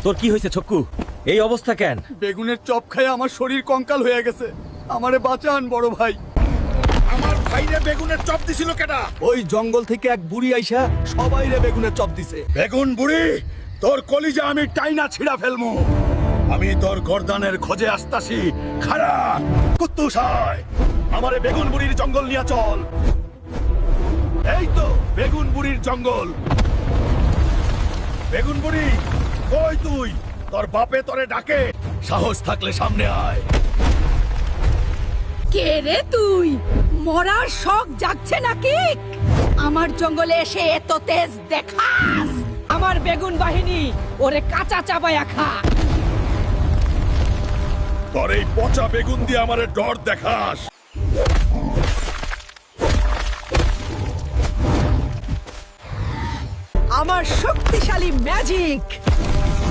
তোর কি হয়েছে ছক্কু? এই অবস্থা কেন? বেগুনের চপ খায় আমার শরীর কঙ্কাল হয়ে গেছে। আমারে বাঁচান বড় ভাই। আমার ভাইরে বেগুনের চপ দিছিল কেডা? ওই জঙ্গল থেকে এক বুড়ি আইসা সবাইরে বেগুনের চপ দিছে। বেগুন বুড়ি, তোর কলিজা আমি টাইনা ছিড়া ফেলমু। আমি তোর গর্দানের খোঁজে আসতাছি। খাড়া কুত্তুস হয়, আমারে বেগুন বুড়ির জঙ্গল নিয়ে চল। এই তো বেগুন বুড়ির জঙ্গল। বেগুন বুড়ি, কই তুই? তোর বাপে তোরে ডাকে, সাহস থাকলে সামনে আয়। কে রে তুই? মরার শখ জাগছে নাকি? আমার জঙ্গলে এসে এত তেজ দেখাস? আমার বেগুন বাহিনী ওরে কাঁচা চাবায়া খা। তোর এই পচা বেগুন দিয়ে আমারে ডর দেখাস? আমার শক্তিশালী ম্যাজিক